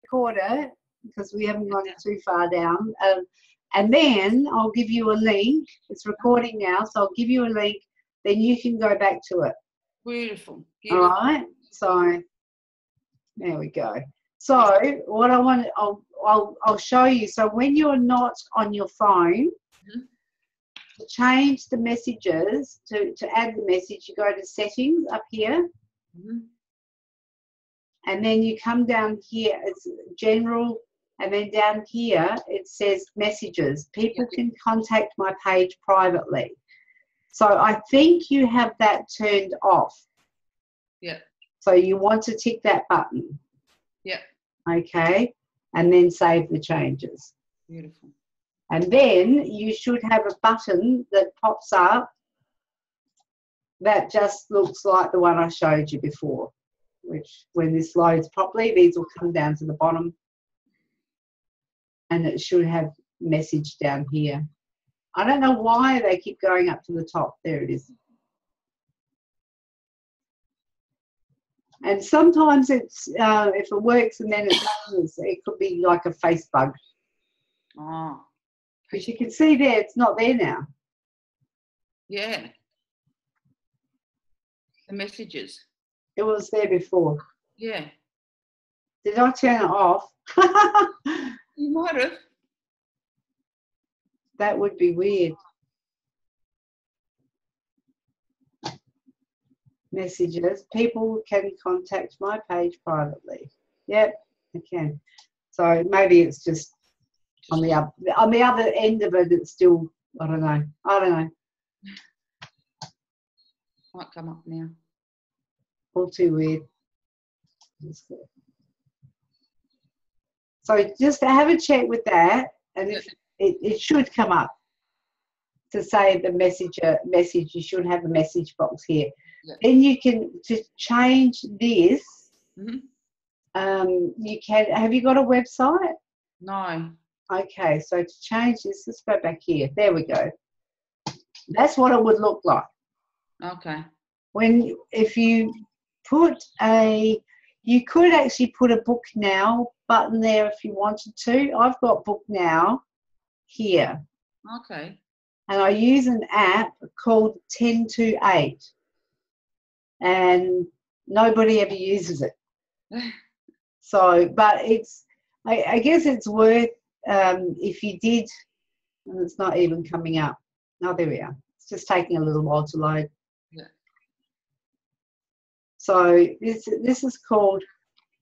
record it because we haven't gone too far down. And then I'll give you a link. It's recording now, so I'll give you a link. Then you can go back to it. Beautiful. All right. So there we go. So what I want, I'll show you. So when you're not on your phone, to change the messages, to add the message, you go to settings up here. And then you come down here, it's general, and then down here it says messages. People can contact my page privately. So I think you have that turned off. Yeah. So you want to tick that button. Yeah. Okay. And then save the changes. Beautiful. And then you should have a button that pops up that just looks like the one I showed you before, which when this loads properly, these will come down to the bottom. And it should have message down here. I don't know why they keep going up to the top. There it is. And sometimes it's, if it works and then it doesn't, it could be like a face bug. Oh. Because you can see there, it's not there now. Yeah. The messages. It was there before. Yeah. Did I turn it off? You might have. That would be weird. Messages. People can contact my page privately. Yep, they can. So maybe it's just on the other end of it. It's still, I don't know. Might come up now. All too weird. So just have a check with that, and if it should come up to say the message. You should have a message box here. Yep. Then you can, to change this, you can, have you got a website? No. Okay, so to change this, let's go back here. There we go. That's what it would look like. Okay. If you put you could actually put a book now button there if you wanted to. I've got book now here. Okay. And I use an app called 10 to 8. And nobody ever uses it. So, but I guess it's worth, if you did, and it's not even coming up. Oh, there we are. It's just taking a little while to load. Yeah. So this is called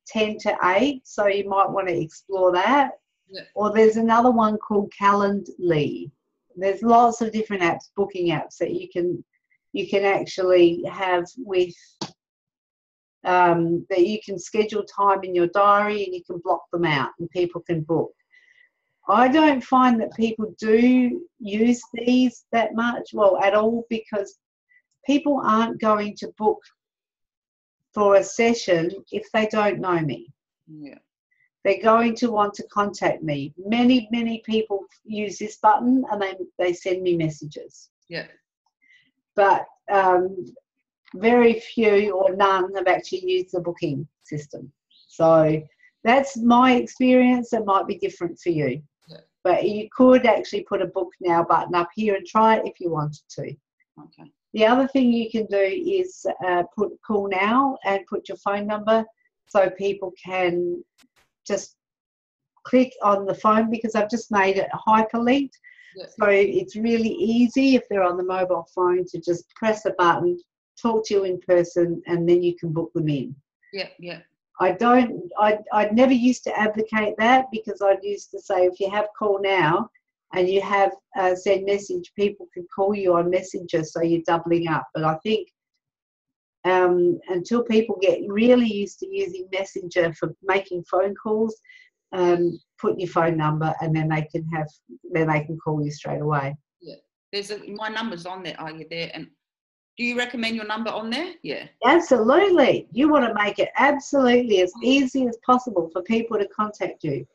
10 to 8, so you might want to explore that. Yeah. Or there's another one called Calendly. There's lots of different apps, booking apps that you can actually have with that you can schedule time in your diary and you can block them out and people can book. I don't find that people do use these that much, well, at all, because people aren't going to book for a session if they don't know me. Yeah. They're going to want to contact me. Many, many people use this button and they send me messages. Yeah. But very few or none have actually used the booking system. So that's my experience. It might be different for you. Yeah. But you could actually put a book now button up here and try it if you wanted to. Okay. The other thing you can do is put call now and put your phone number so people can just click on the phone, because I've just made it hyperlinked. Yeah. So it's really easy if they're on the mobile phone to just press a button, talk to you in person, and then you can book them in. Yeah, yeah. I never used to advocate that, because I used to say if you have call now and you have send message, people can call you on Messenger, so you're doubling up. But I think until people get really used to using Messenger for making phone calls, put your phone number and then they can call you straight away. Yeah, my number's on there. Are you there? And do you recommend your number on there? Yeah. Absolutely. You want to make it absolutely as easy as possible for people to contact you.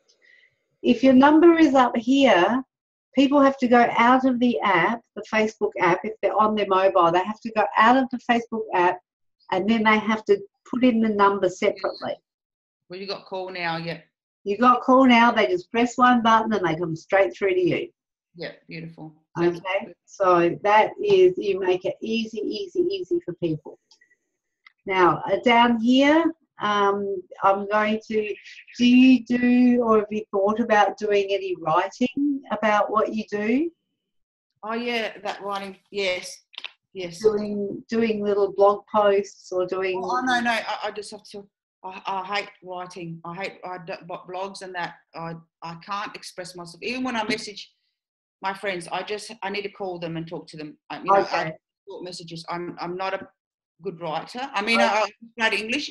If your number is up here, people have to go out of the app, the Facebook app. If they're on their mobile, they have to go out of the Facebook app and then they have to put in the number separately. Well, you got call now, yeah. You got call now, they just press one button and they come straight through to you. Yeah, beautiful. Okay, so that is, you make it easy, easy, easy for people. Now, down here, I'm going to, do you do, or have you thought about doing any writing about what you do? Oh, yeah, that writing, yes, yes. Doing little blog posts or doing... Oh, no, I just have to, I hate writing. I don't, blogs and that, I can't express myself. Even when I message my friends, I need to call them and talk to them. Okay. Short messages. I'm not a good writer. I mean, Okay. I write English.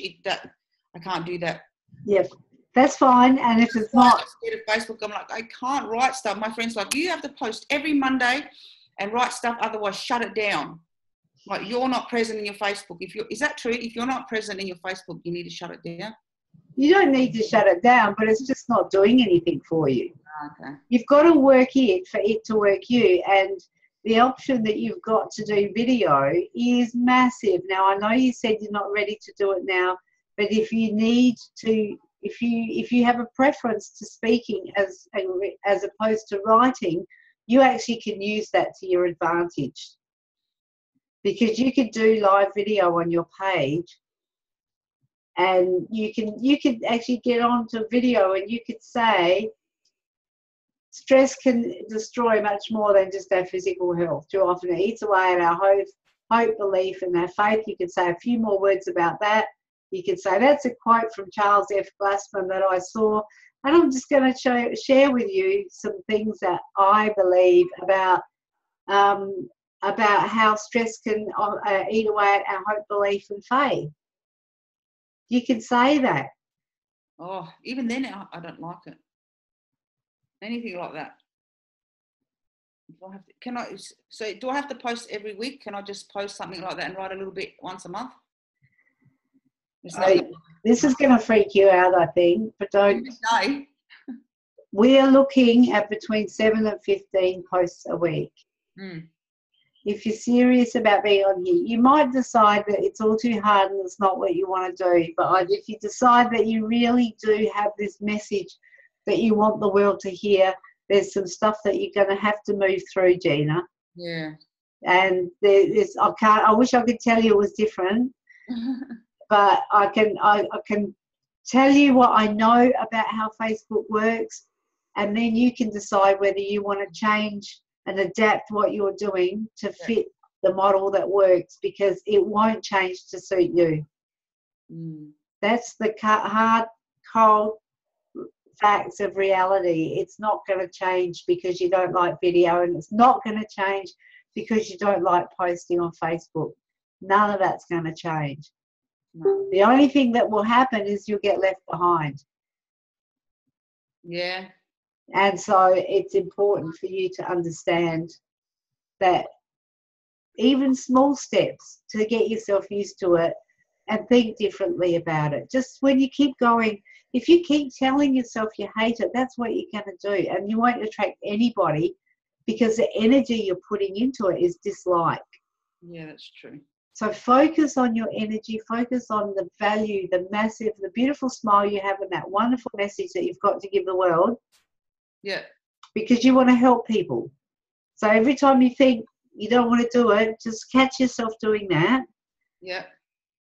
I can't do that. Yes, that's fine. And if it's not... Instead of Facebook, I'm like, I can't write stuff. My friend's like, you have to post every Monday and write stuff, otherwise shut it down. Like, you're not present in your Facebook. Is that true? If you're not present in your Facebook, you need to shut it down. You don't need to shut it down, but it's just not doing anything for you. Okay. You've got to work it for it to work you. And the option that you've got to do video is massive. Now, I know you said you're not ready to do it now, but if you need to, if you have a preference to speaking as opposed to writing, you actually can use that to your advantage. Because you could do live video on your page, and you could actually get onto video and you could say, stress can destroy much more than just our physical health. Too often it eats away at our hope, belief, and our faith. You could say a few more words about that. You could say, that's a quote from Charles F. Glassman that I saw, and I'm just going to share with you some things that I believe about how stress can eat away at our hope, belief, and faith. You can say that. Oh, even then, I don't like it. Anything like that. Do I have to post every week? Can I just post something like that and write a little bit once a month? This is going to freak you out, I think, but don't. No. We are looking at between 7 and 15 posts a week. Mm. If you're serious about being on here, you might decide that it's all too hard and it's not what you want to do. But if you decide that you really do have this message that you want the world to hear, there's some stuff that you're going to have to move through, Gina. Yeah. And I wish I could tell you it was different, but I can tell you what I know about how Facebook works, and then you can decide whether you want to change and adapt what you're doing to fit the model that works, because it won't change to suit you. Mm. That's the hard, cold facts of reality. It's not going to change because you don't like video, and it's not going to change because you don't like posting on Facebook. None of that's going to change. No. The only thing that will happen is you'll get left behind. Yeah. And so it's important for you to understand that even small steps to get yourself used to it and think differently about it. Just when you keep going, if you keep telling yourself you hate it, that's what you're going to do. And you won't attract anybody, because the energy you're putting into it is dislike. Yeah, that's true. So focus on your energy, focus on the value, the beautiful smile you have, and that wonderful message that you've got to give the world. Yeah. Because you want to help people. So every time you think you don't want to do it, just catch yourself doing that. Yeah.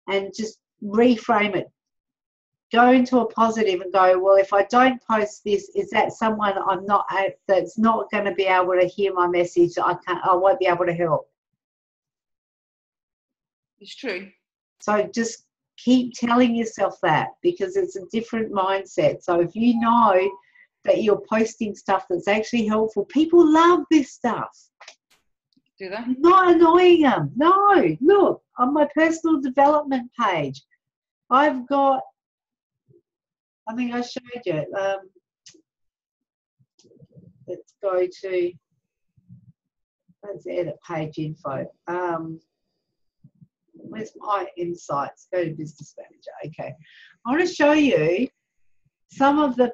And just reframe it. Go into a positive and go, well, if I don't post this, is that someone that's not going to be able to hear my message? I won't be able to help. It's true. So just keep telling yourself that, because it's a different mindset. So if you know that you're posting stuff that's actually helpful, people love this stuff. Do they? Not annoying them. No, look, on my personal development page, I've got, I think I showed you. Let's go to, let's edit page info. Where's my insights? Go to business manager. Okay. I want to show you some of the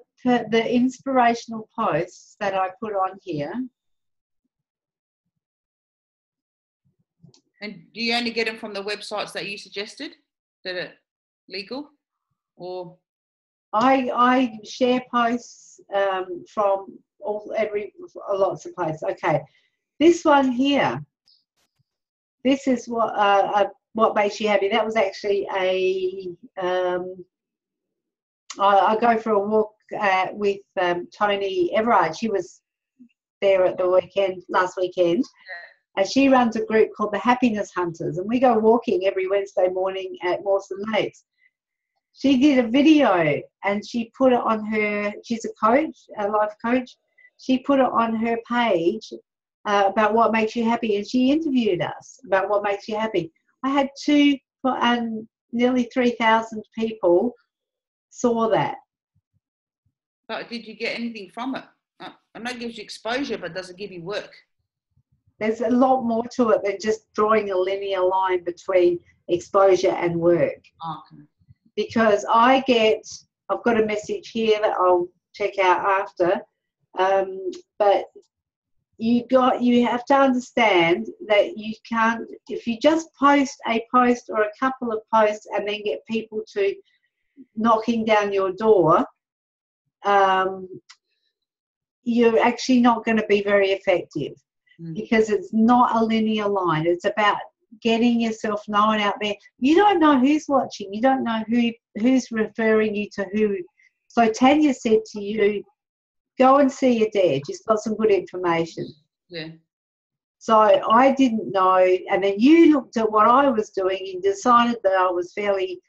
inspirational posts that I put on here. And do you only get them from the websites that you suggested that are legal, or? I share posts from lots of posts. Okay, this one here. This is what makes you happy. That was actually I go for a walk with Tony Everard. She was there at the last weekend, and she runs a group called the Happiness Hunters, and we go walking every Wednesday morning at Mawson Lakes. She did a video and she put it on she's a coach, a life coach. She put it on her page about what makes you happy, and she interviewed us about what makes you happy. I had nearly 3,000 people saw that. But did you get anything from it? I know it gives you exposure, but does it give you work? There's a lot more to it than just drawing a linear line between exposure and work. Okay. Because I've got a message here that I'll check out after, but you have to understand that you can't, if you just post a post or a couple of posts and then get people to knocking down your door, you're actually not going to be very effective, because it's not a linear line. It's about getting yourself known out there. You don't know who's watching. You don't know who's referring you to who. So Tanya said to you, go and see Adair. She's got some good information. Yeah. So I didn't know, and then you looked at what I was doing and decided that I was fairly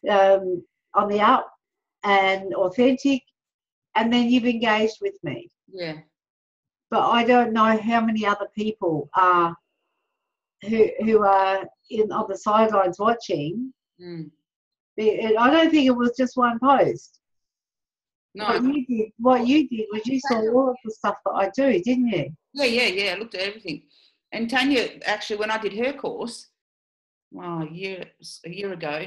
on the up and authentic, and then you've engaged with me. Yeah. But I don't know how many other people are who are on the sidelines watching. I don't think it was just one post. No. What you did was you saw all of the stuff that I do, didn't you? Yeah. I looked at everything. And Tanya, actually, when I did her course, a year ago,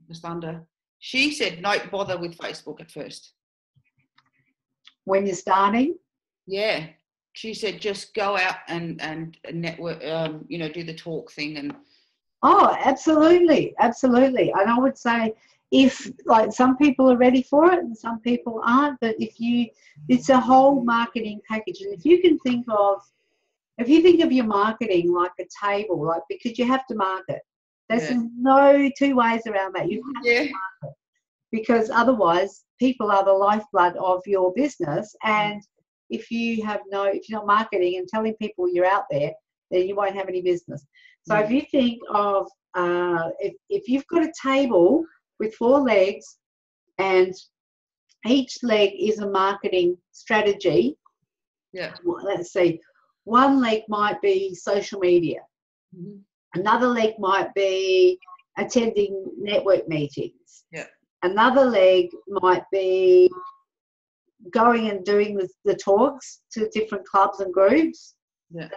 just under, she said, don't bother with Facebook at first. When you're starting? Yeah. She said, just go out and network, do the talk thing. And oh, absolutely. And I would say, if like some people are ready for it and some people aren't, but it's a whole marketing package. And if you think of your marketing like a table, like, because you have to market. There's no two ways around that. You have to market, because otherwise people are the lifeblood of your business. And if you're not marketing and telling people you're out there, then you won't have any business. So if you think of, if you've got a table with 4 legs and each leg is a marketing strategy, let's see, one leg might be social media. Another leg might be attending network meetings. Another leg might be going and doing the talks to different clubs and groups.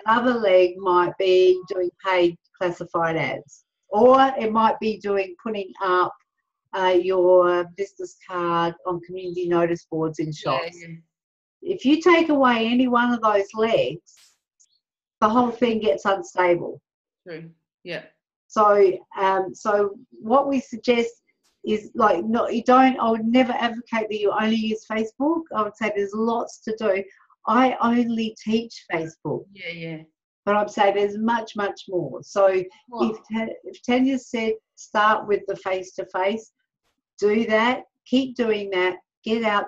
Another leg might be doing paid classified ads, or it might be putting up your business card on community notice boards in shops. If you take away any one of those legs, the whole thing gets unstable. True. Yeah. So what we suggest is, like, I would never advocate that you only use Facebook. I would say there's lots to do. I only teach Facebook. Yeah. But I'd say there's much, much more. So if Tanya said start with the face-to-face, do that, keep doing that, get out.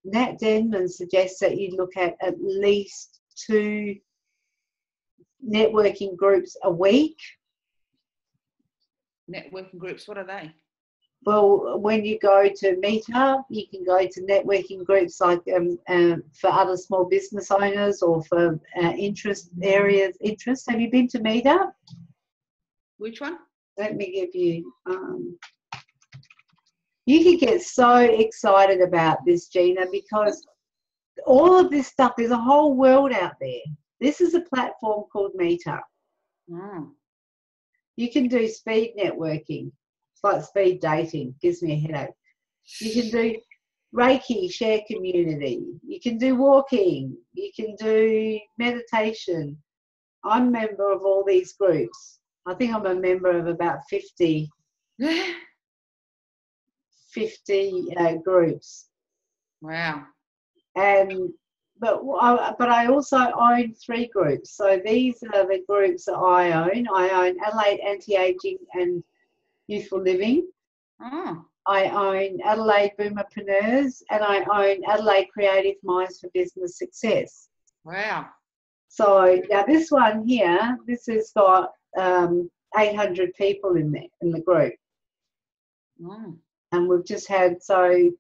Nat Denman suggests that you look at least 2 networking groups a week. Networking groups, what are they? Well, when you go to Meetup, you can go to networking groups like for other small business owners or for interest. Have you been to Meetup? Which one? Let me give you. You can get so excited about this, Gina, because all of this stuff, there's a whole world out there. This is a platform called Meetup. You can do speed networking. It's like speed dating. Gives me a headache. You can do Reiki, share community. You can do walking. You can do meditation. I'm a member of all these groups. I think I'm a member of about 50 50 groups. Wow. But I also own 3 groups. So these are the groups that I own. I own Adelaide Anti-Aging and Youthful Living. Oh. I own Adelaide Boomerpreneurs, and I own Adelaide Creative Minds for Business Success. Wow. So now this one here, this has got 800 people in there in the group. Oh. And we've just had, so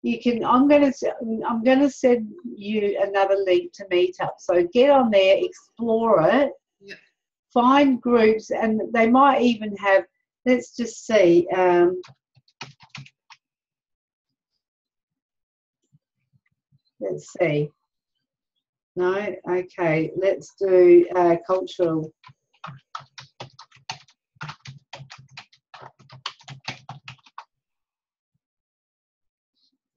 you can, I'm going to send you another link to Meetup. So get on there, explore it, Yep. find groups, and they might even have, let's just see. Let's see. No, okay. Let's do cultural.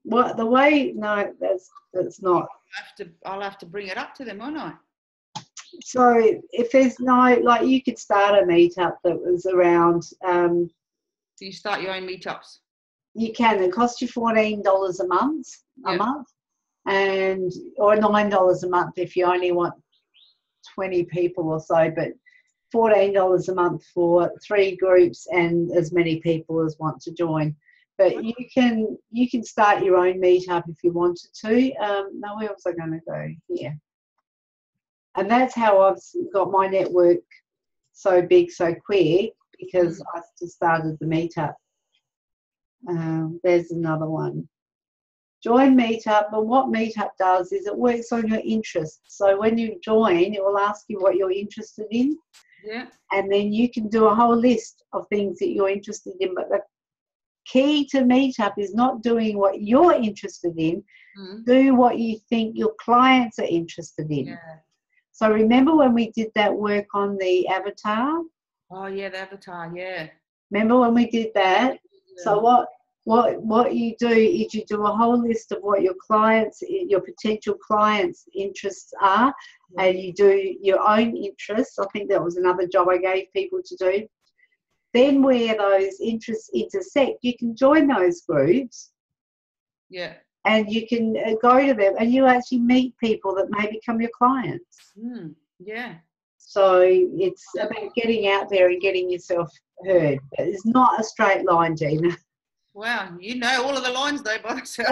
What the way? No, that's not. I'll have to bring it up to them, won't I? So if there's no, like, you could start a meetup that was around. Do you start your own meetups? You can. It costs you $14 a month. Yep. And or $9 a month if you only want 20 people or so, but $14 a month for 3 groups and as many people as want to join. But you can start your own meetup if you wanted to. Now, where was I going to go? Here. And that's how I've got my network so big so quick, because I just started the meetup. There's another one. Join Meetup, and what Meetup does is it works on your interests. So when you join, it will ask you what you're interested in. Yeah. And then you can do a whole list of things that you're interested in. But the key to Meetup is not doing what you're interested in. Do what you think your clients are interested in. Yeah. So remember when we did that work on the avatar? Oh, yeah, the avatar, yeah. Remember when we did that? Yeah. So what you do is you do a whole list of what your potential clients' interests are, and you do your own interests. I think that was another job I gave people to do. Then where those interests intersect, you can join those groups. Yeah. And you can go to them, and you actually meet people that may become your clients. Yeah. So it's about getting out there and getting yourself heard. But it's not a straight line, Gina. Wow, you know all of the lines though by yourself.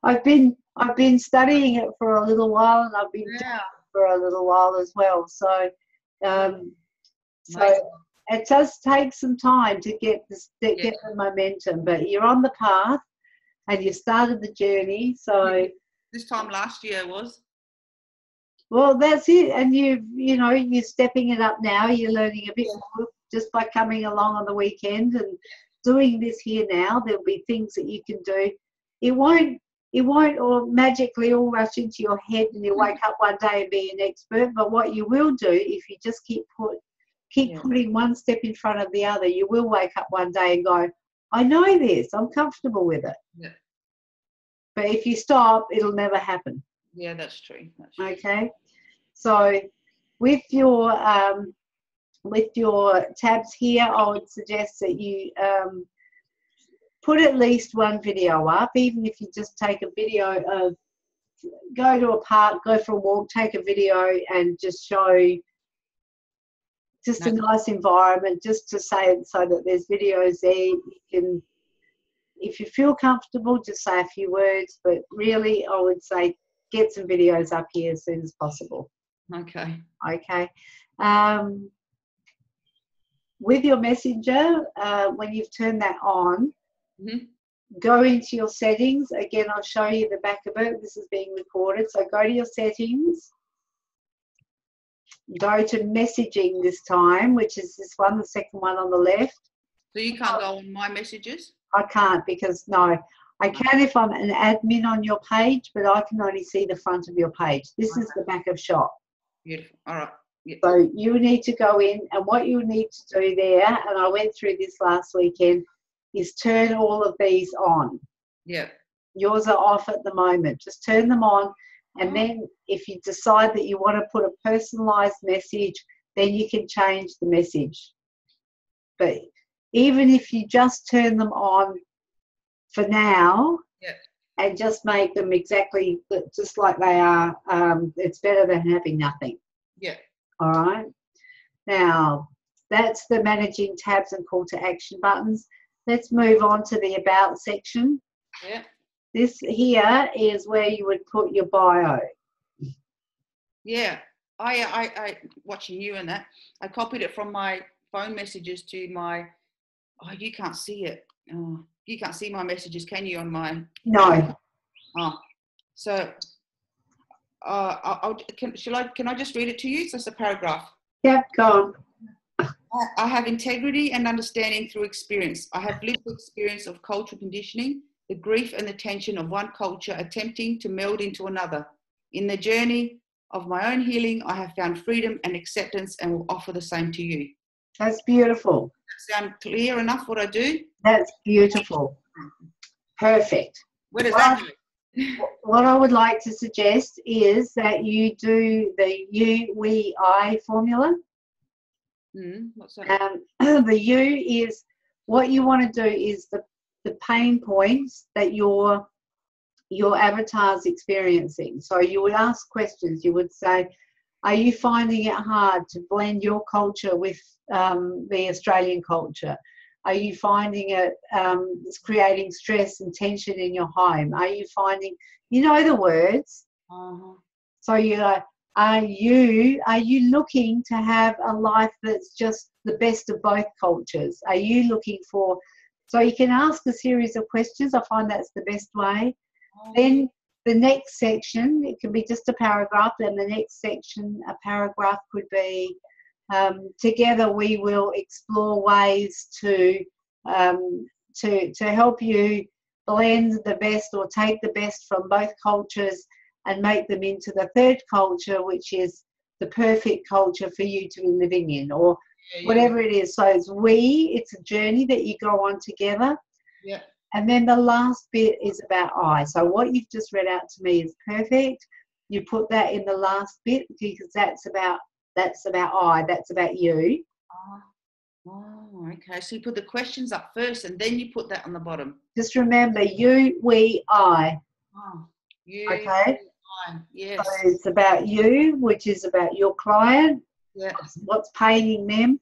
I've been studying it for a little while, and I've been doing it for a little while as well. So it does take some time to get the momentum, but you're on the path and you started the journey. So this time last year was. Well, that's it. And you're stepping it up now. You're learning a bit more just by coming along on the weekend and doing this here now. There'll be things that you can do. It won't all magically all rush into your head and you wake up one day and be an expert. But what you will do, if you just keep putting one step in front of the other, you will wake up one day and go, I know this. I'm comfortable with it. Yeah. But if you stop, it'll never happen. Yeah, that's true. Okay. So with your tabs here, I would suggest that you put at least one video up, even if you just take a video of, go to a park, go for a walk, take a video and just show just a nice environment, just to say so that there's videos there. You can, if you feel comfortable, just say a few words, but really I would say get some videos up here as soon as possible. Okay. With your messenger, when you've turned that on, go into your settings. Again, I'll show you the back of it. This is being recorded. So go to your settings. Go to messaging this time, which is this one, the second one on the left. So you can't go on my messages? I can't, because no. I can if I'm an admin on your page, but I can only see the front of your page. This is the back of shop. Beautiful. All right. Yep. So you need to go in, and what you need to do there, and I went through this last weekend, is turn all of these on. Yeah. Yours are off at the moment. Just turn them on, and then if you decide that you want to put a personalised message, then you can change the message. But even if you just turn them on for now, Yeah. and just make them exactly just like they are, it's better than having nothing. Yeah. All right. Now, that's the managing tabs and call to action buttons. Let's move on to the about section. Yeah. This here is where you would put your bio. Yeah. I watching you and that, I copied it from my phone messages to my, oh, you can't see it. Oh, you can't see my messages, can you, on my? No. Oh, so can I just read it to you? So it's a paragraph. Yep, go on. I have integrity and understanding through experience. I have lived the experience of cultural conditioning, the grief and the tension of one culture attempting to meld into another. In the journey of my own healing, I have found freedom and acceptance and will offer the same to you. That's beautiful. Does that sound clear enough what I do? That's beautiful. Perfect. Where does that go? What I would like to suggest is that you do the you, we, I formula. What's that? The you is what you want to do is the pain points that your avatar's experiencing. So you would ask questions. You would say, are you finding it hard to blend your culture with the Australian culture? Are you finding it it's creating stress and tension in your home? Are you finding, you know the words? Uh-huh. So you go, are you looking to have a life that's just the best of both cultures? Are you looking for, so you can ask a series of questions. I find that's the best way. Then the next section, it can be just a paragraph. Then the next section, a paragraph could be, together we will explore ways to help you blend the best or take the best from both cultures and make them into the third culture, which is the perfect culture for you to be living in, or whatever it is. So it's a journey that you go on together. Yeah. And then the last bit is about I. So what you've just read out to me is perfect. You put that in the last bit because that's about I, that's about you. Oh, okay. So you put the questions up first and then you put that on the bottom. Just remember you, we, I. Oh, you, okay. I. Yes. So it's about you, which is about your client. Yeah. What's paining them.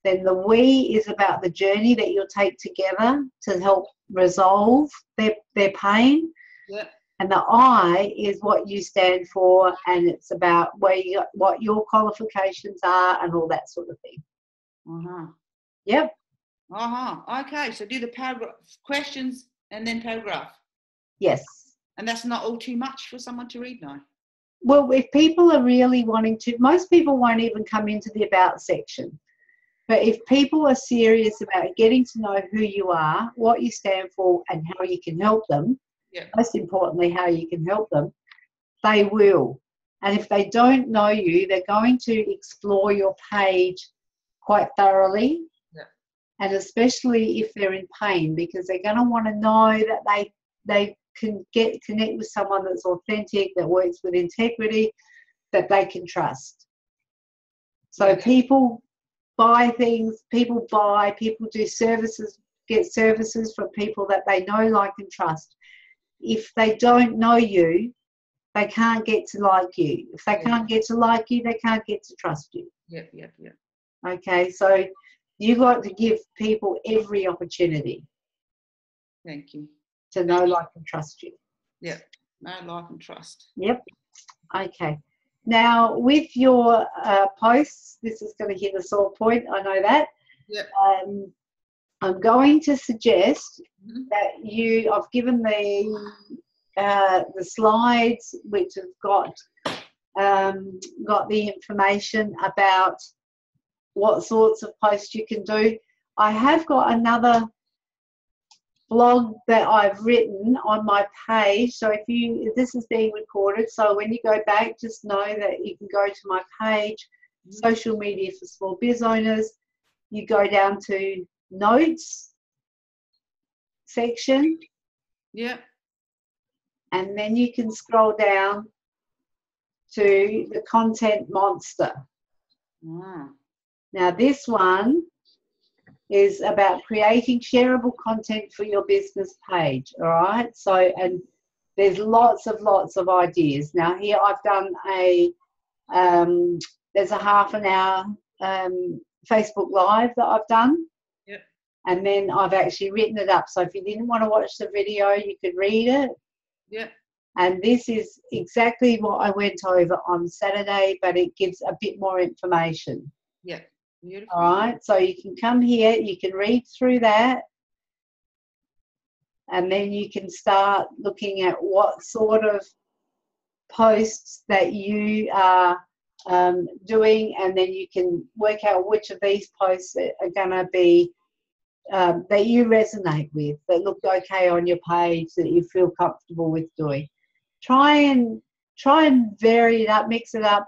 Then the we is about the journey that you'll take together to help resolve their pain. Yeah. And the I is what you stand for, and it's about what your qualifications are and all that sort of thing. Uh-huh. Yep. Uh-huh. Okay, so do the paragraph questions and then paragraph. Yes. And that's not all too much for someone to read now? Well, if people are really wanting to, most people won't even come into the about section. But if people are serious about getting to know who you are, what you stand for, and how you can help them, most importantly, how you can help them, they will. And if they don't know you, they're going to explore your page quite thoroughly. Yeah. And especially if they're in pain, because they're going to want to know that they can connect with someone that's authentic, that works with integrity, that they can trust. So people buy things, people do services, get services from people that they know, like, and trust. If they don't know you, they can't get to like you. If they can't get to like you, they can't get to trust you. Yep. Okay, so you've got to give people every opportunity. Thank you. To know, like, and trust you. Yep. Know, like, and trust. Yep. Okay. Now, with your posts, this is going to hit a sore point. I know that. Yep. I'm going to suggest that I've given the slides which have got the information about what sorts of posts you can do. I have got another blog that I've written on my page. So if this is being recorded, so when you go back, just know that you can go to my page, Social Media for Small Biz Owners. You go down to Notes section. Yep. And then you can scroll down to the Content Monster. Wow. Now this one is about creating shareable content for your business page. All right. So, and there's lots of ideas. Now here I've done there's a half an hour Facebook Live that I've done. Yep. And then I've actually written it up. So if you didn't want to watch the video, you could read it. Yep. And this is exactly what I went over on Saturday, but it gives a bit more information. Yeah. Beautiful. All right. So you can come here, you can read through that, and then you can start looking at what sort of posts that you are doing, and then you can work out which of these posts are going to be that you resonate with, that look okay on your page, that you feel comfortable with doing. Try and vary it up, mix it up.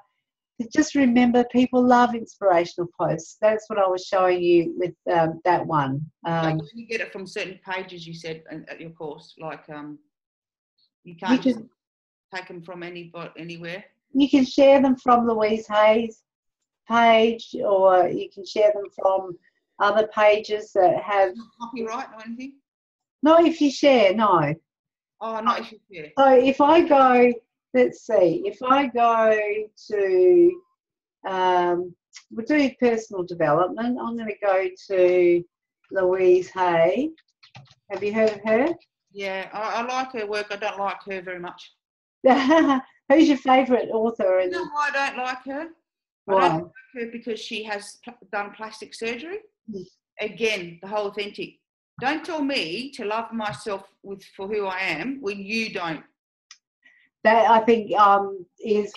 But just remember, people love inspirational posts. That's what I was showing you with that one. You get it from certain pages, you said, at your course. Like you can't just take them from anywhere. You can share them from Louise Hay's page, or you can share them from other pages that have copyright or anything. Not if you share, no. Oh, not if you share. So if I go, let's see, if I go to, we'll do personal development. I'm going to go to Louise Hay. Have you heard of her? Yeah, I like her work. I don't like her very much. Who's your favourite author? You know why I don't like her? Why? I don't like her because she has done plastic surgery. Again, the whole authentic. Don't tell me to love myself for who I am when you don't. That, I think, is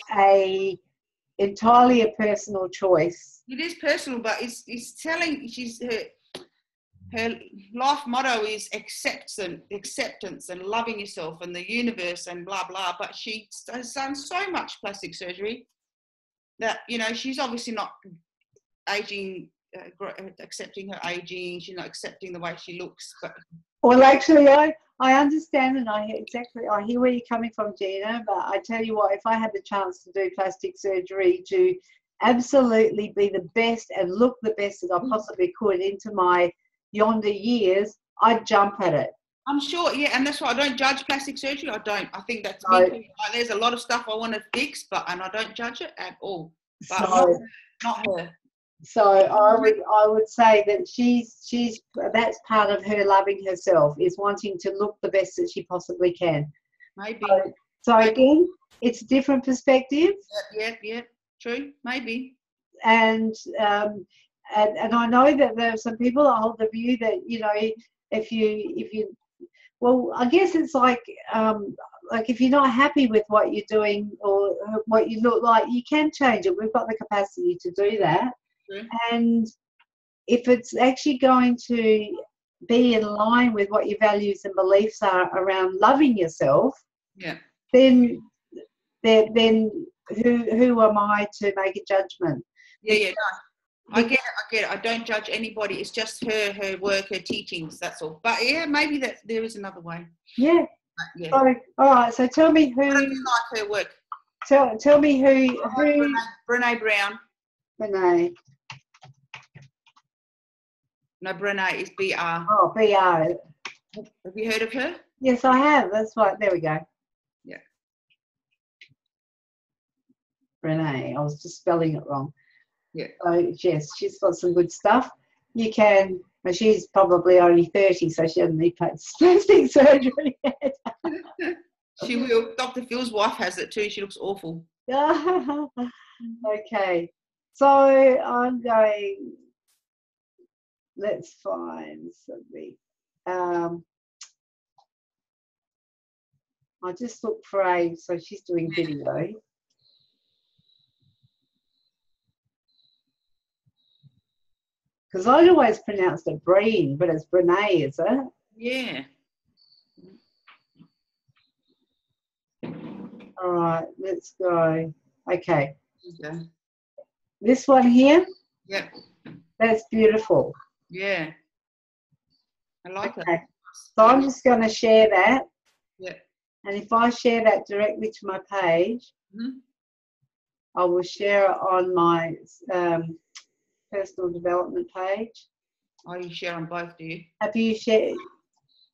entirely a personal choice. It is personal, but it's telling. Her life motto is acceptance and loving yourself and the universe and blah blah. But she has done so much plastic surgery that, you know, she's obviously not aging. Accepting her aging, she's not accepting the way she looks. But well, actually, I understand, and I hear where you're coming from, Gina. But I tell you what, if I had the chance to do plastic surgery to absolutely be the best and look the best that I possibly could into my yonder years, I'd jump at it. I'm sure, yeah, and that's why I don't judge plastic surgery. I don't. I think that's me. There's a lot of stuff I want to fix, and I don't judge it at all. But not her. So I would say that she's that's part of her loving herself, is wanting to look the best that she possibly can. Maybe. So again, it's a different perspective. Yeah, true, maybe. And I know that there are some people that hold the view that, you know, if you well, I guess it's like if you're not happy with what you're doing or what you look like, you can change it. We've got the capacity to do that. And if it's actually going to be in line with what your values and beliefs are around loving yourself, then who am I to make a judgment? No. I get it. I don't judge anybody. It's just her work, her teachings. That's all. But yeah, maybe that there is another way. Yeah. So, all right. So tell me who. I do like her work. Tell me who. Brene Brown. Brene. No, Brene is BR. Oh, BR. Have you heard of her? Yes, I have. That's right. There we go. Yeah. Brene. I was just spelling it wrong. Yeah. So, yes, she's got some good stuff. You can, well, she's probably only 30, so she doesn't need plastic surgery yet. She will. Dr. Phil's wife has it too. She looks awful. Okay. So I'm going, let's find something. I just look for so she's doing video. Because I'd always pronounced it Breen, but it's Brene, is it? Yeah. All right, let's go. Okay. This one here? Yep. That's beautiful. Yeah. I like it. So I'm just going to share that. Yeah. And if I share that directly to my page, I will share it on my personal development page. Oh, you share on both, do you? Have you shared?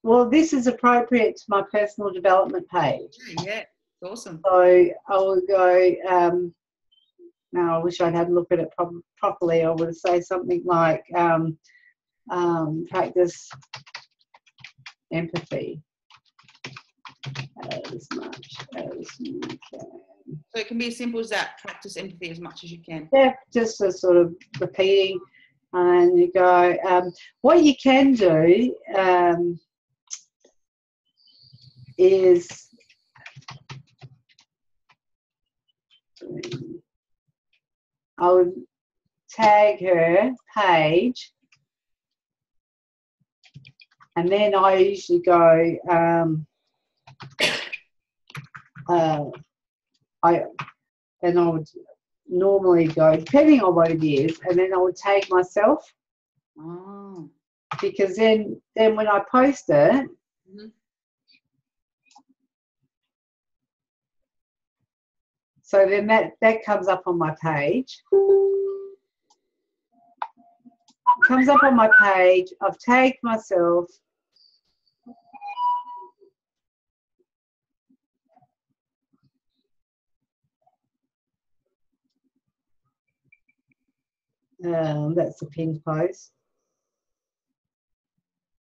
Well, this is appropriate to my personal development page. Yeah, it's awesome. So I will go, now I wish I'd had a look at it properly. I would say something like practice empathy as much as you can. So it can be as simple as that, practice empathy as much as you can. Yeah, just a sort of repeating, and you go, what you can do is I would tag her page, and then I usually go, I would normally go, depending on what it is, and then I would tag myself. Oh. Because then when I post it, so then that comes up on my page. Comes up on my page. I've tagged myself. That's the pinned post.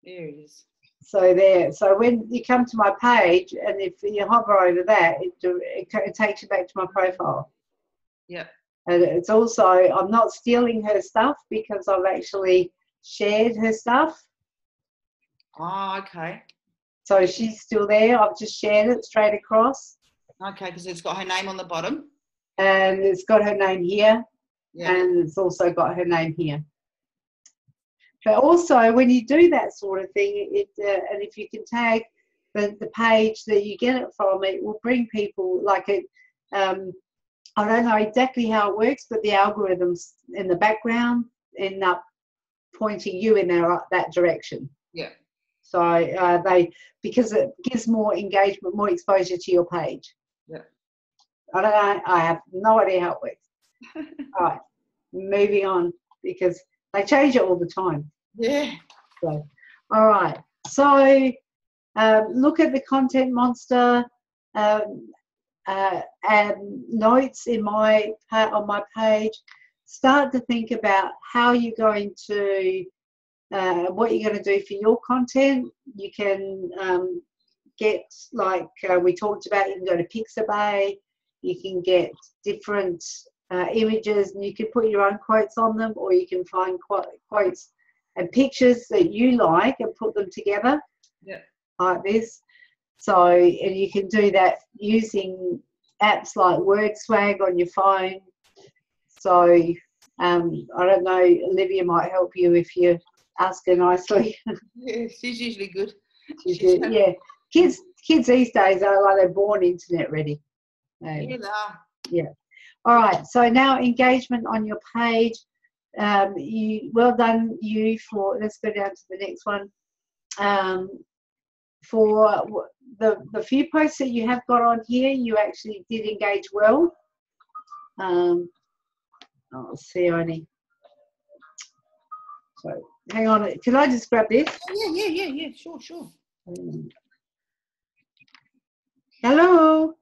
There it is. So there. So when you come to my page, and if you hover over that, it takes you back to my profile. Yep. And it's also, I'm not stealing her stuff because I've actually shared her stuff. Oh, okay. So she's still there. I've just shared it straight across. Okay, because it's got her name on the bottom. And it's got her name here. Yeah. And it's also got her name here. But also, when you do that sort of thing, and if you can tag the page that you get it from, it will bring people like it. I don't know exactly how it works, but the algorithms in the background end up pointing you in that direction. Yeah. So because it gives more engagement, more exposure to your page. Yeah. I don't know. I have no idea how it works. All right, moving on, because they change it all the time. Yeah. So, all right. So look at the Content Monster and notes on my page. Start to think about how you're going to, what you're going to do for your content. You can get, like we talked about, you can go to Pixabay. You can get different images, and you can put your own quotes on them, or you can find quotes and pictures that you like and put them together. Yeah. Like this. So, and you can do that using apps like WordSwag on your phone. So, I don't know, Olivia might help you if you ask her nicely. Yeah, she's usually good. Yeah, kids these days are like they're born internet ready. Yeah, they are. Yeah. All right. So now engagement on your page. Well done you for. Let's go down to the next one. For the few posts that you have got on here, you actually did engage well. See, only. So hang on. Can I just grab this? Yeah. Sure. Hello.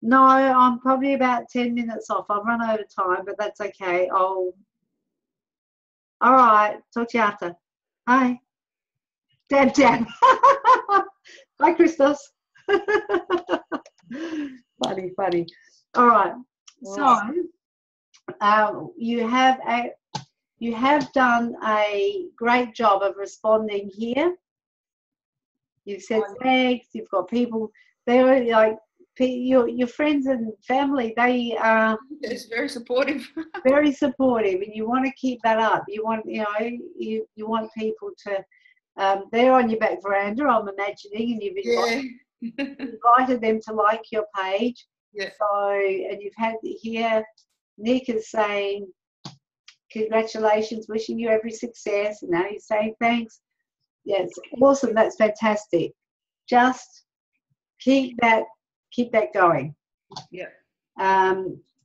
No, I'm probably about 10 minutes off. I've run over time, but that's okay. All right. Talk to you after. Bye. Dab. Hi, Christos. Funny. All right. So, you have done a great job of responding here. You've said thanks. You've got people. They're like your friends and family. They are. It's very supportive. Very supportive, and you want to keep that up. You want, you want people to. They're on your back veranda, I'm imagining, and you've invited them to like your page. Yeah. So, and you've had here, Nick is saying, congratulations, wishing you every success, and now he's saying thanks. Yes, awesome. That's fantastic. Just keep that going. Yeah.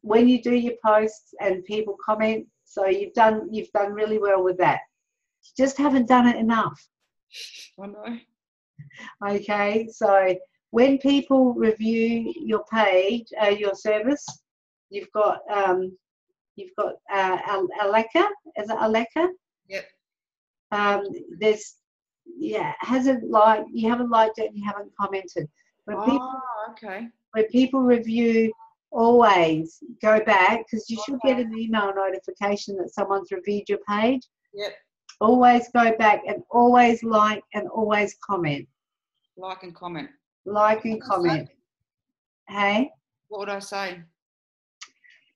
When you do your posts and people comment, So you've done really well with that. You just haven't done it enough. I know. Okay, so when people review your page, your service, you've got Aleka. Is it Aleka? Yep. There's hasn't liked, you haven't liked it and you haven't commented. Okay. When people review, always go back, because you should get an email notification that someone's reviewed your page. Yep. Always go back and always like and always comment. Like and comment. Like and comment. Hey? What would I say?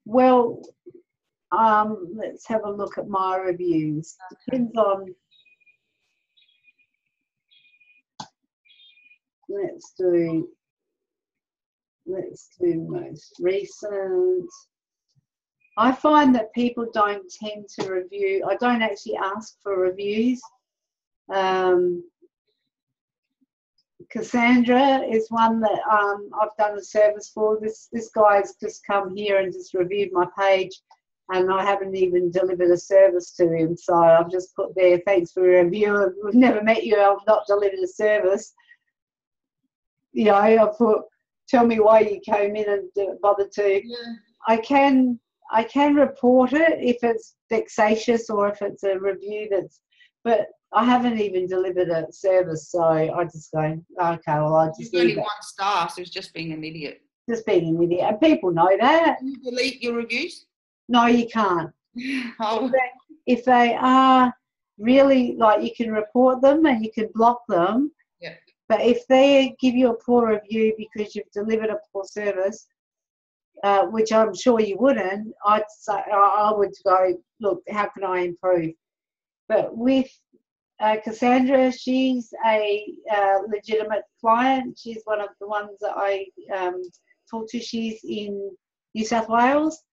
Well, let's have a look at my reviews. Depends on. Let's do most recent. I find that people don't tend to review. I don't actually ask for reviews. Cassandra is one that I've done a service for. This guy's just come here and just reviewed my page, and I haven't even delivered a service to him. So I've just put there, thanks for your review. We've never met you. I've not delivered a service. You know, I put, tell me why you came in and bothered to. Yeah. I can report it if it's vexatious or if it's a review that's, but I haven't even delivered a service, so I just go, okay, well, I just You've only 1 star, so it's just being an idiot. Just being an idiot. And people know that. Can you delete your reviews? No, you can't. Oh. If they are really, like, you can report them and you can block them. Yeah. But if they give you a poor review because you've delivered a poor service, which I'm sure you wouldn't, I'd say, I would go, look, how can I improve? But with Cassandra, she's a legitimate client. She's one of the ones that I talk to. She's in New South Wales,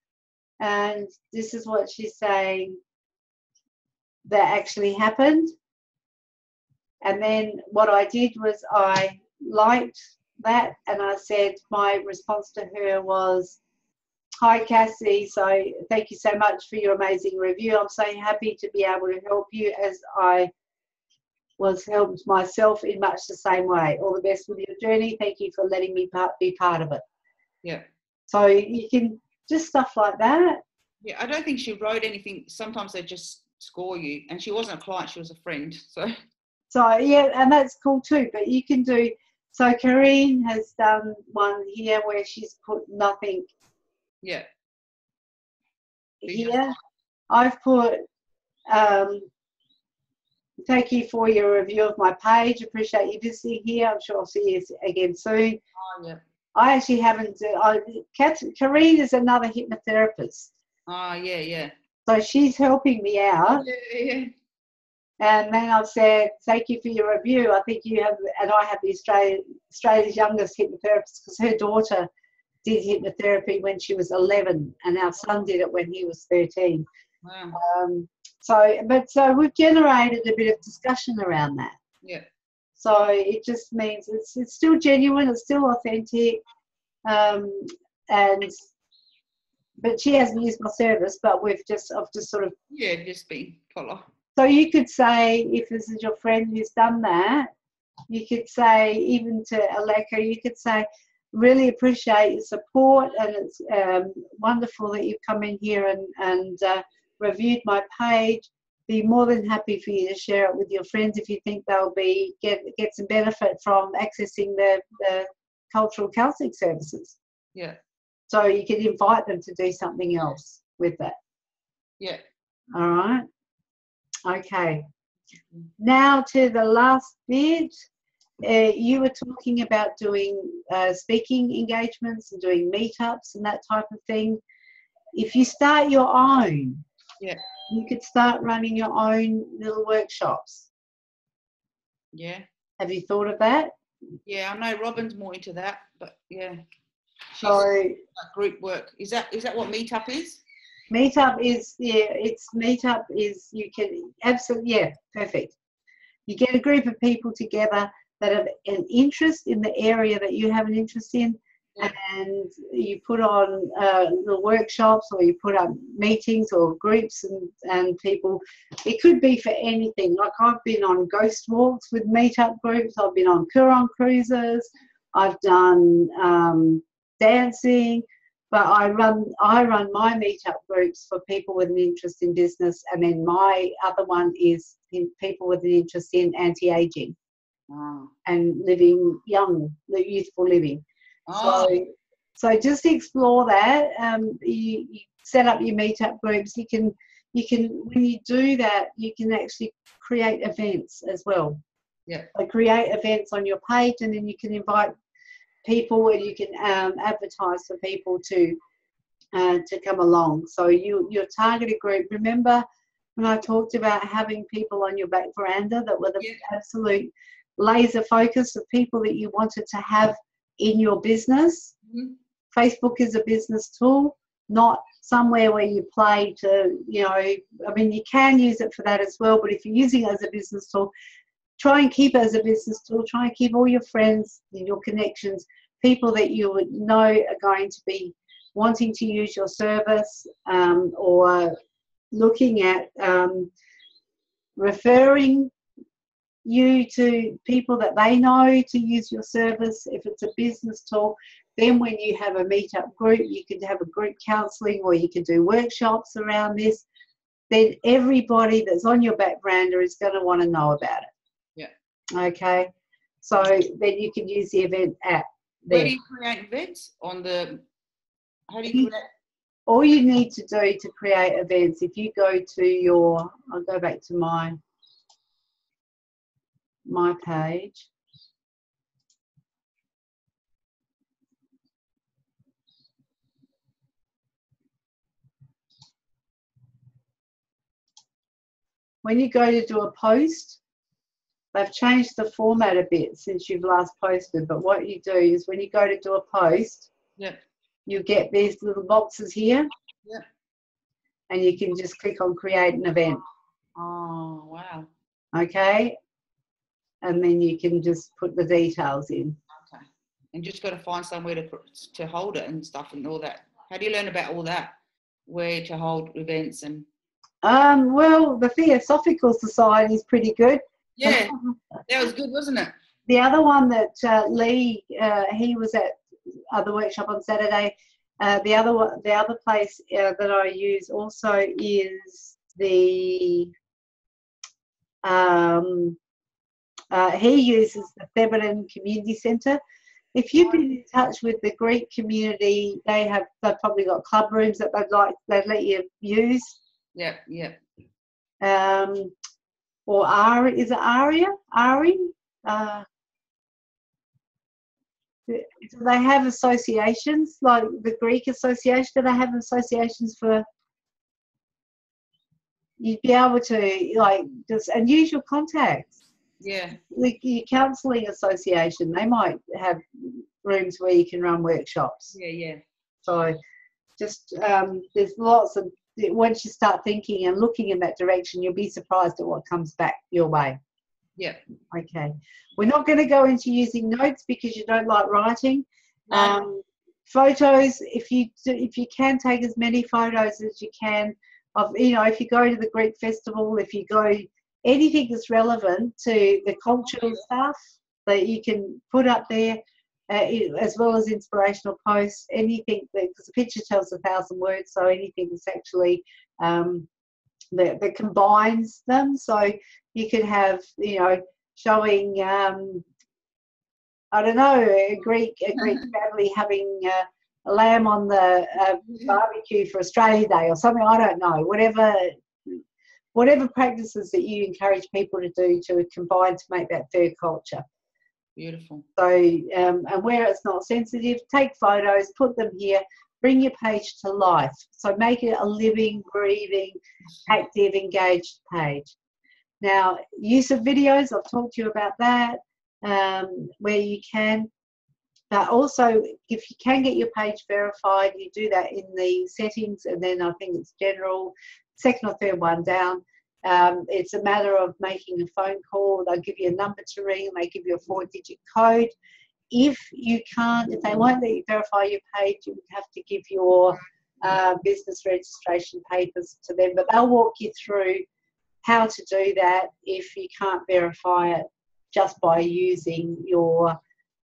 and this is what she's saying that actually happened. And then what I did was I liked that, and I said my response to her was, hi Cassie, so thank you so much for your amazing review. I'm so happy to be able to help you as I was helped myself in much the same way. All the best with your journey. Thank you for letting me be part of it. Yeah. So you can just stuff like that. Yeah, I don't think she wrote anything. Sometimes they just score you, and she wasn't a client, she was a friend. So yeah, and that's cool too. But you can do, so Karine has done one here where she's put nothing. Yeah. Here, I've put, thank you for your review of my page. Appreciate you visiting here. I'm sure I'll see you again soon. Oh, yeah. I actually haven't. Karine is another hypnotherapist. Oh, yeah, yeah. So she's helping me out. Yeah. And then I've said, thank you for your review. I think you have, and I have the Australia's youngest hypnotherapist, because her daughter did hypnotherapy when she was 11, and our son did it when he was 13. Wow. So we've generated a bit of discussion around that. Yeah. So it just means it's still genuine, it's still authentic, but she hasn't used my service, but I've just sort of, just been follow. So you could say, if this is your friend who's done that, you could say, even to Aleka, you could say, really appreciate your support, and it's wonderful that you've come in here and reviewed my page. Be more than happy for you to share it with your friends if you think they'll get some benefit from accessing the cultural counselling services. Yeah. So you can invite them to do something else with that. Yeah. All right. Okay. Now to the last bit. You were talking about doing speaking engagements and doing meetups and that type of thing. If you start your own, you could start running your own little workshops. Yeah. Have you thought of that? Yeah, I know Robin's more into that, but yeah. So group work. Is that what Meetup is? Meetup is, you can absolutely, perfect. You get a group of people together that have an interest in the area that you have an interest in, and you put on the workshops, or you put up meetings or groups and people. It could be for anything. Like I've been on ghost walks with meetup groups. I've been on Coorong cruises. I've done dancing. But I run my meetup groups for people with an interest in business, and then my other one is in people with an interest in anti-aging and living young, youthful living. So just explore that. You set up your meetup groups. You can when you do that, you can actually create events as well. Yeah. So create events on your page, and then you can invite people, and you can advertise for people to come along. So your targeted group. Remember when I talked about having people on your back veranda that were the absolute laser focus of people that you wanted to have in your business? Mm-hmm. Facebook is a business tool, not somewhere where you play to, I mean, you can use it for that as well, but if you're using it as a business tool, try and keep it as a business tool. Try and keep all your friends, your connections, people that you would know are going to be wanting to use your service, or looking at referring you to people that they know to use your service. If it's a business tool, then when you have a meetup group, you could have a group counselling, or you could do workshops around this. Then everybody that's on your back veranda is going to want to know about it. Okay, so then you can use the event app there. Where do you create events? How do you create? All you need to do to create events, if you go to I'll go back to my page. When you go to do a post, they've changed the format a bit since you've last posted, but what you do is when you go to do a post, you get these little boxes here, and you can just click on create an event. Oh, wow. Okay, and then you can just put the details in. Okay, and just got to find somewhere to hold it and stuff and all that. How do you learn about all that? Where to hold events and... Well, the Theosophical Society is pretty good. Yeah, that was good, wasn't it? The other one that Lee, he was at the workshop on Saturday. The other place that I use also is the he uses the Theban Community Centre. If you've been in touch with the Greek community, they've probably got club rooms that they'd let you use. Yeah. Or Ari, is it Aria? Ari? Do they have associations like the Greek association? Do they have associations for? You'd be able to just use your contacts. Yeah. Your counselling association, they might have rooms where you can run workshops. Yeah. So just there's lots of, once you start thinking and looking in that direction, you'll be surprised at what comes back your way. Yeah. Okay. We're not going to go into using notes because you don't like writing. No. Photos, if you can take as many photos as you can of, if you go to the Greek festival, if you go anything that's relevant to the cultural stuff that you can put up there, as well as inspirational posts, anything because a picture tells 1,000 words, so anything that's actually that combines them. So you could have, showing I don't know, a Greek family having a lamb on the barbecue for Australia Day or something. I don't know. Whatever practices that you encourage people to do to combine to make that third culture. Beautiful. So, and where it's not sensitive, take photos, put them here, bring your page to life. So make it a living, breathing, active, engaged page. Now, use of videos, I've talked to you about that, where you can. But also, if you can get your page verified, you do that in the settings, and then I think it's general, second or third one down. It's a matter of making a phone call. They'll give you a number to ring. They give you a 4-digit code. if they won't let you verify your page, you would have to give your business registration papers to them, but they'll walk you through how to do that if you can't verify it just by using your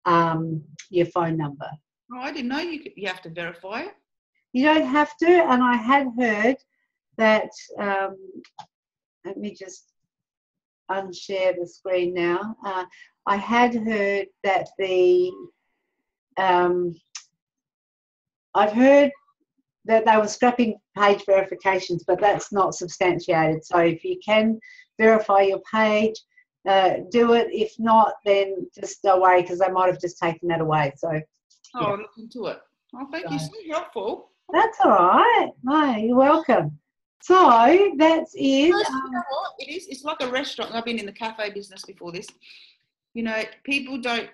phone number. Oh, I didn't know you have to verify it. You don't have to, and I had heard that, let me just unshare the screen now. I had heard that I've heard that they were scrapping page verifications, but that's not substantiated. So if you can verify your page, do it. If not, then just go away, because they might have just taken that away. So, yeah. Look into it. Oh, thank you. So helpful. That's all right. No, you're welcome. So that's it. You know what? It is. It's like a restaurant. I've been in the cafe business before this. You know, people don't.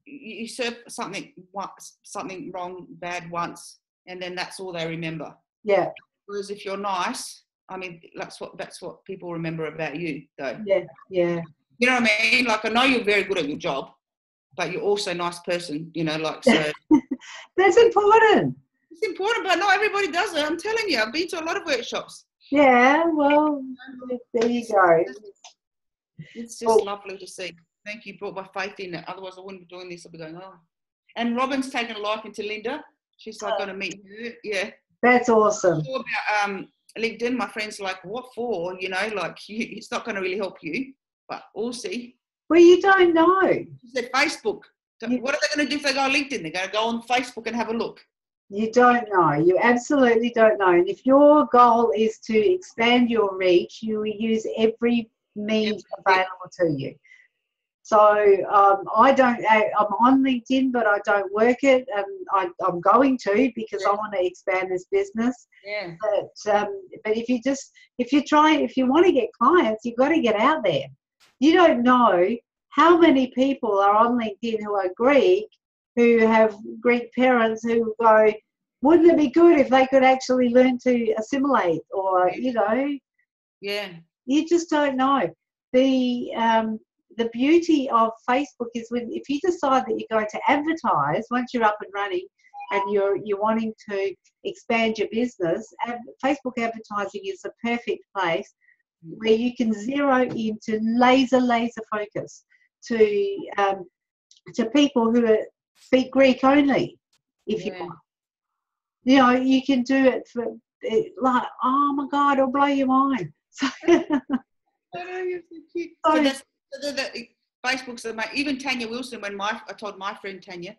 You serve something wrong, bad once, and then that's all they remember. Yeah. Whereas if you're nice, I mean, that's what people remember about you, though. Yeah. Yeah. You know what I mean? Like, I know you're very good at your job, but you're also a nice person. You know, like, so. That's important. It's important, but not everybody does it. I'm telling you, I've been to a lot of workshops. Yeah. Well, there you go. It's just lovely to see. Thank you, brought my faith in it. Otherwise, I wouldn't be doing this. I'd be going, oh. And Robin's taken a liking to Linda. She's like, going to meet her. Yeah. That's awesome. I'm sure about LinkedIn, my friends are like, what for? You know, like, it's not going to really help you, but we'll see. Well, you don't know. She said Facebook. What are they going to do if they go on LinkedIn? They're going to go on Facebook and have a look. You don't know. You absolutely don't know. And if your goal is to expand your reach, you will use every means available to you. So I'm on LinkedIn, but I don't work it, and I'm going to, because I want to expand this business. Yeah. But if you want to get clients, you've got to get out there. You don't know how many people are on LinkedIn who are Greek, who have Greek parents, who go, wouldn't it be good if they could actually learn to assimilate, or, you know. Yeah. You just don't know. The beauty of Facebook is if you decide that you're going to advertise once you're up and running, and you're wanting to expand your business, Facebook advertising is the perfect place where you can zero into laser focus to people who speak Greek only, if you want. You know, you can do it for, like, oh my God, it'll blow your mind. So, I know, you're so cute. So that's Facebook's even Tanya Wilson, when I told my friend Tanya,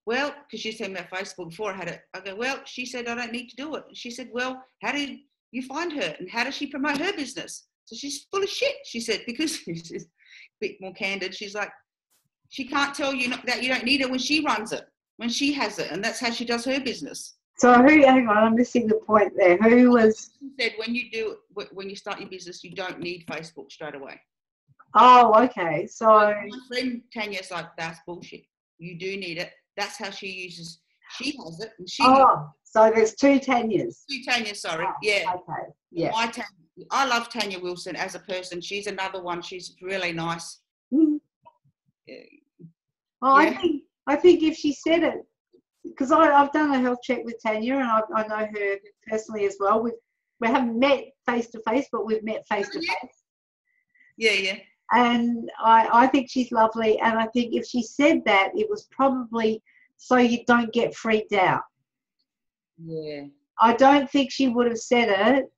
well, because she said about Facebook before I had it, I go, well, she said, I don't need to do it. And she said, well, how did you find her, and how does she promote her business? So she's full of shit, she said, because she's a bit more candid. She's like, she can't tell you that you don't need it when she runs it, when she has it, and that's how she does her business. So hang on, I'm missing the point there. Who was? She said, when you start your business, you don't need Facebook straight away. Oh, okay. So my friend Tanya's like, that's bullshit. You do need it. That's how she has it. And so there's two Tanyas. Two Tanyas, sorry. Yeah. Okay. Yeah. I love Tanya Wilson as a person. She's another one. She's really nice. Mm. Yeah. Well, yeah. I think if she said it, because I've done a health check with Tanya, and I know her personally as well. We haven't met face to face, but we've met face to face. Yeah, yeah. And I think she's lovely, and I think if she said that, it was probably so you don't get freaked out. Yeah. I don't think she would have said it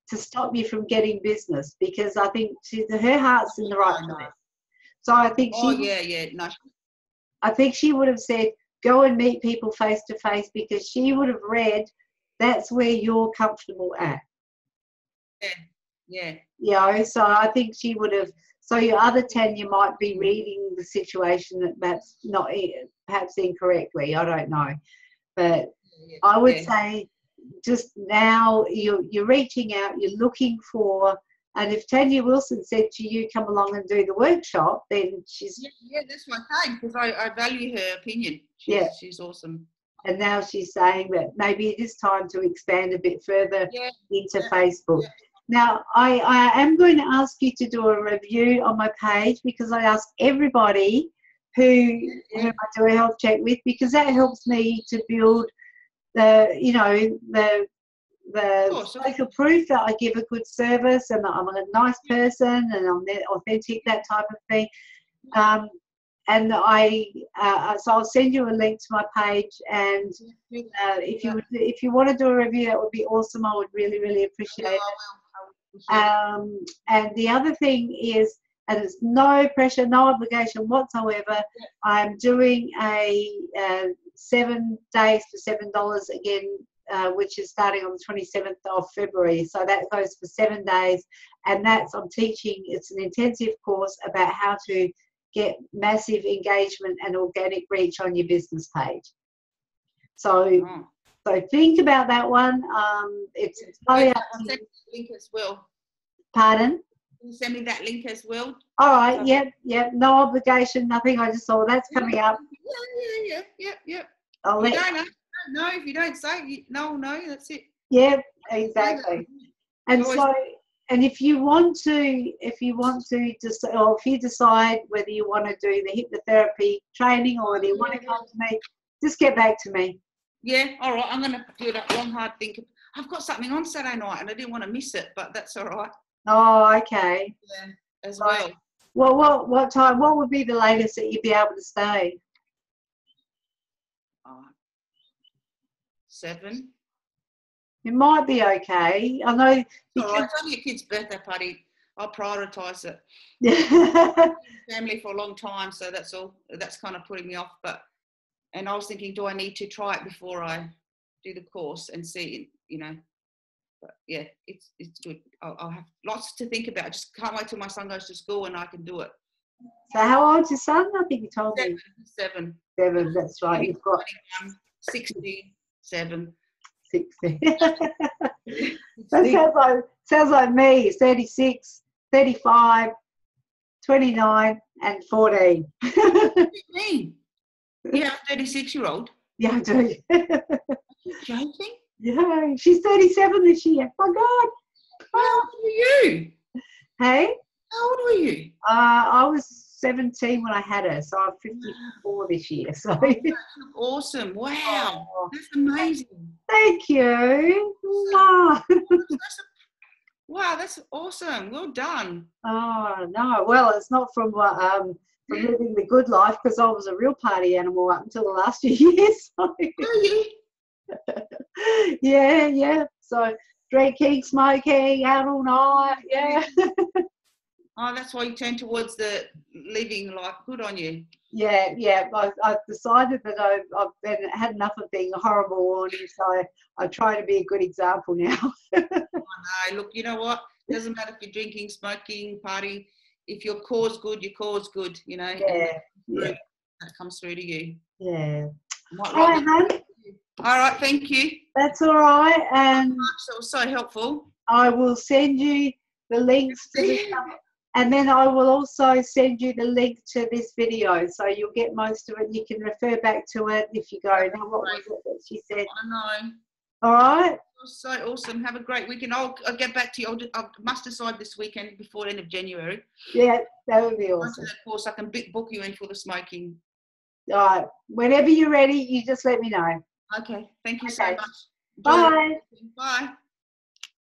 to stop you from getting business, because I think her heart's in the right place. So I think I think she would have said, go and meet people face to face, because she would have read that's where you're comfortable at. Yeah. You know, so I think she would have. So your other Tanya might be reading the situation that perhaps incorrectly. I don't know, but I would say just now you're reaching out, you're looking for. And if Tanya Wilson said to you, come along and do the workshop, then she's... Yeah, that's my thing, because I value her opinion. She's awesome. And now she's saying that maybe it is time to expand a bit further into Facebook. Yeah. Now, I am going to ask you to do a review on my page, because I ask everybody who I do a health check with, because that helps me to build the social proof that I give a good service and that I'm a nice person and I'm authentic, that type of thing. And so I'll send you a link to my page, and if you want to do a review, that would be awesome. I would really, really appreciate it. And the other thing is, and it's no pressure, no obligation whatsoever, I'm doing a 7 days for $7 again, which is starting on the 27th of February. So that goes for 7 days, and I'm teaching, it's an intensive course about how to get massive engagement and organic reach on your business page. So think about that one. It's entirely up to you. Link as well. Pardon? Can you send me that link as well? All right, yep. No obligation, nothing. I just saw that's coming up. Yeah. I'll you don't know. No, if you don't say, no, that's it. Yeah, exactly. And so, and if you decide whether you want to do the hypnotherapy training or whether you want to come to me, just get back to me. Yeah, all right. I'm going to do that long, hard think. I've got something on Saturday night and I didn't want to miss it, but that's all right. Oh, okay. Yeah, as well. Well, what time? What would be the latest that you'd be able to stay? 7. It might be okay. I know. All right, it's only a kid's birthday party. I'll prioritise it. Yeah. Family for a long time, so that's all. That's kind of putting me off. And I was thinking, do I need to try it before I do the course and see? But yeah, it's good. I'll have lots to think about. I just can't wait till my son goes to school and I can do it. So how old's your son? I think you told me. 7. 7, that's right. You've got 21, 60, 7. 60. That sounds like me. 36, 35, 29 and 14. 15. You have a 36-year-old? Yeah, I do. Are you joking? Yeah, she's 37 this year. My God. How old were you? Hey? How old were you? I was 17 when I had her, so I'm 54 this year. So awesome. Wow. Oh, that's amazing. Thank you. Wow, that's awesome. Well done. Oh, no. Well, it's not from living the good life, because I was a real party animal up until the last few years. So. Yeah. So drinking, smoking, out all night. Yeah. Oh, that's why you turned towards the living life. Good on you. Yeah. I've decided that I've had enough of being a horrible warning, so I try to be a good example now. Oh, no, look, you know what? It doesn't matter if you're drinking, smoking, partying. If your core's good, your core's good, Yeah. That comes through to you. Yeah. All right, hon. All right, thank you. That's all right. And that was so helpful. I will send you the links to the stuff, and then I will also send you the link to this video, so you'll get most of it. You can refer back to it if you go, now what was it that she said? I know. All right. So awesome. Have a great weekend. I'll get back to you. I must decide this weekend before the end of January. Yeah, that would be awesome. Of course, I can book you in for the smoking. All right. Whenever you're ready, you just let me know. Okay. Thank you so much. Bye. Bye.